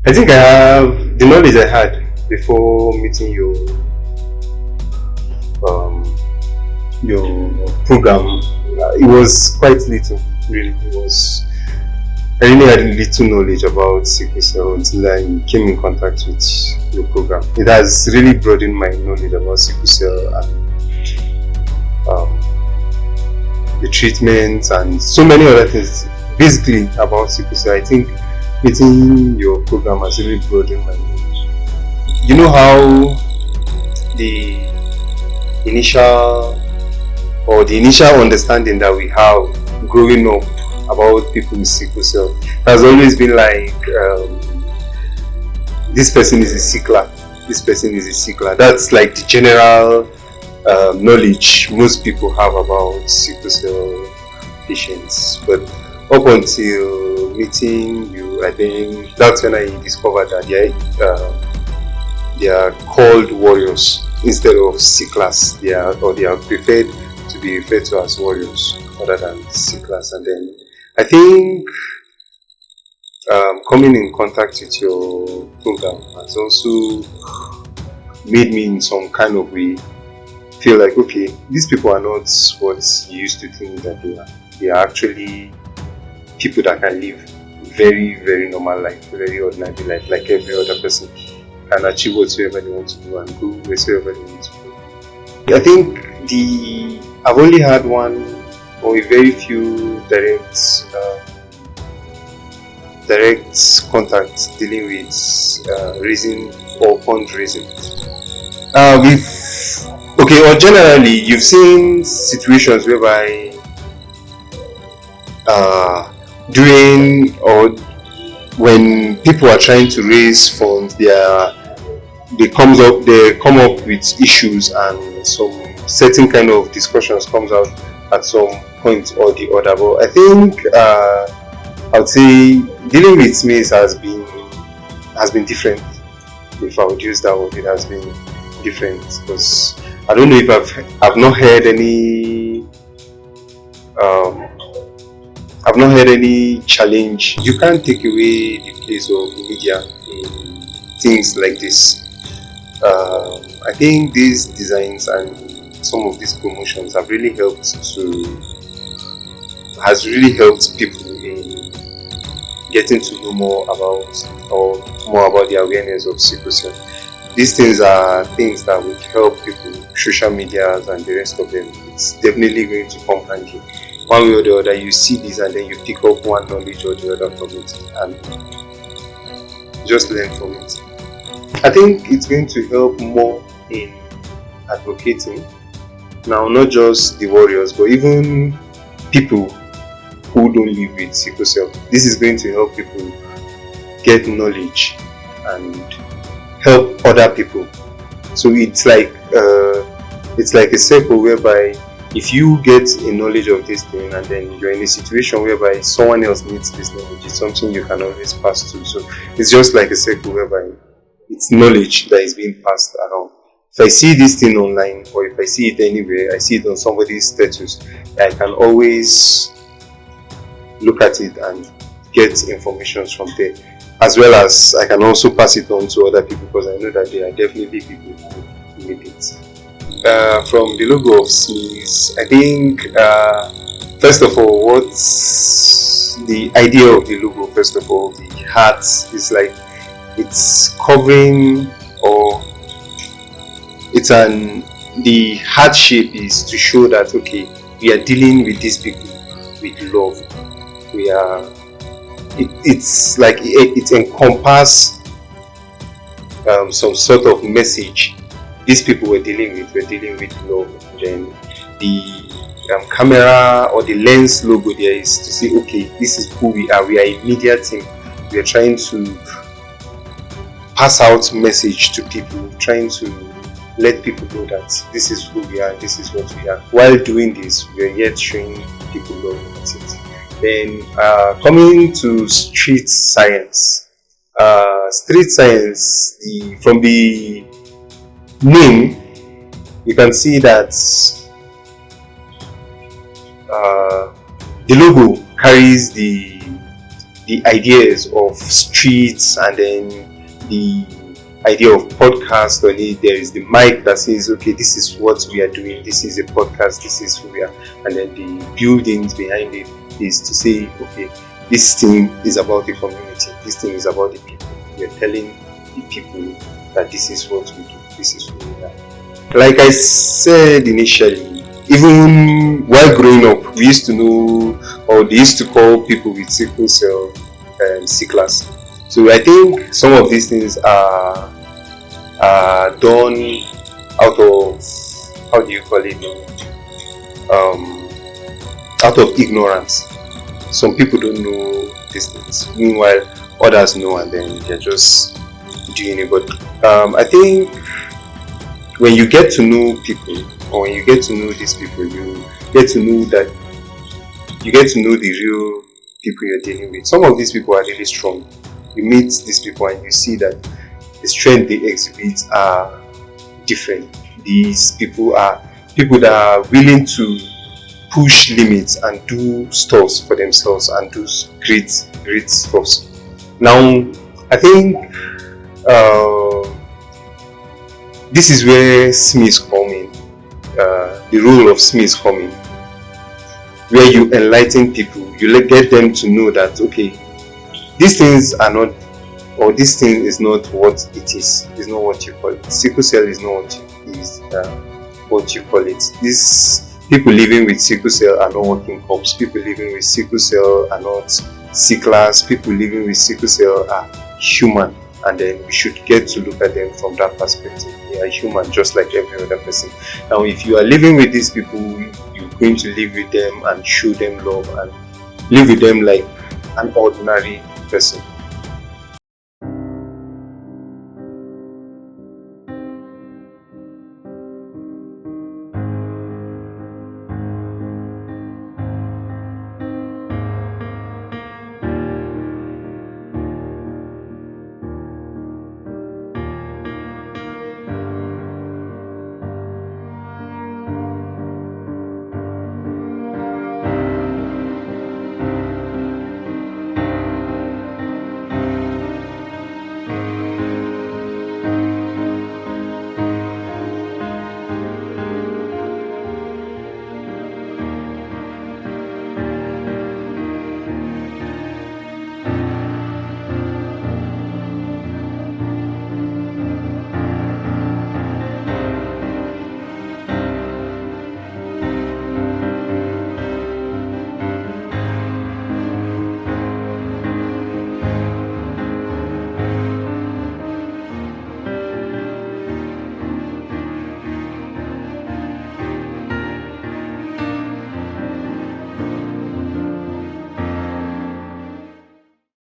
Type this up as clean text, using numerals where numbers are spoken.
I think I have the knowledge I had before meeting um, your program. It was quite little, really. It was I really had little knowledge about sickle cell until I came in contact with your program. It has really broadened my knowledge about sickle cell and um, the treatment and so many other things. Basically about sickle cell, I think meeting your program has really broadened my knowledge. You know how the initial the initial understanding that we have growing up about people with sickle cell has always been like this person is a sickler, this person is a sickler. That's like the general knowledge most people have about sickle cell patients. But up until meeting you, I think that's when I discovered that they are called warriors instead of sicklers. They are preferred to be referred to as warriors rather than sicklers. And then I think coming in contact with your program has also made me in some kind of way feel like, okay, these people are not what you used to think that they are. They are actually people that can live very, very normal life, very ordinary life, like every other person, can achieve whatsoever they want to do and go wherever they want to go. I think I've only had one or a very few direct contact dealing with raising or fundraising. Or generally, you've seen situations whereby during or when people are trying to raise funds, they come up with issues and some certain kind of discussions comes out at some point or the other. But I think I would say dealing with Scmaece has been different. If I would use that word, it has been different because I don't know if I've not heard any I've not heard any challenge. You can't take away the place of media in things like this. I think these designs and some of these promotions has really helped people in getting to know more about the awareness of sickle cell. These things are things that would help people, social medias and the rest of them. It's definitely going to come handy. One way or the other, you see this and then you pick up one knowledge or the other from it and just learn from it. I think it's going to help more in advocating. Now, not just the warriors, but even people who don't live with sickle cell. This is going to help people get knowledge and help other people. So it's like a circle whereby if you get a knowledge of this thing and then you're in a situation whereby someone else needs this knowledge, it's something you can always pass to. So it's just like a circle whereby it's knowledge that is being passed around. If I see this thing online or if I see it anywhere, I see it on somebody's status, I can always look at it and get information from there. As well as I can also pass it on to other people because I know that there are definitely people who need it. From the logo of Scmaece, I think first of all, what's the idea of the logo? First of all, the heart is like it's covering or the heart shape is to show that okay, we are dealing with these people with love. It's like it encompasses some sort of message these people were dealing with love. Then the camera or the lens logo there is to say, okay, this is who we are. We are a media team. We are trying to pass out message to people, trying to let people know that this is who we are, this is what we are. While doing this, we are yet showing people love. That's it. Then coming to street science. From the name, you can see that the logo carries the the ideas of streets, and then the idea of podcast on it. There is the mic that says, okay, this is what we are doing, this is a podcast, this is who we are, and then the buildings behind it is to say, okay, this thing is about the community, this thing is about the people. We are telling the people that this is what we do, this is who we are. Like I said initially, even while growing up, we used to know, or they used to call people with sickle cell sicklers. So I think some of these things are done out of, how do you call it, um, out of ignorance. Some people don't know these things, meanwhile others know, and then they're just doing it. But I think when you get to know people, or when you get to know these people, you get to know that you get to know the real people you're dealing with. Some of these people are really strong. You meet these people and you see that the strength they exhibit are different. These people are people that are willing to push limits and do stuff for themselves and do great stuff. Now, I think this is where Scmaece come in. The role of Scmaece come in, where you enlighten people. You get them to know that, okay, these things are not, or this thing is not what it is. It's not what you call it. Sickle cell is not what you call it. These people living with sickle cell are not working cops. People living with sickle cell are not sicklers. People living with sickle cell are human, and then we should get to look at them from that perspective. They are human, just like every other person. Now, if you are living with these people, you're going to live with them and show them love and live with them like an ordinary person.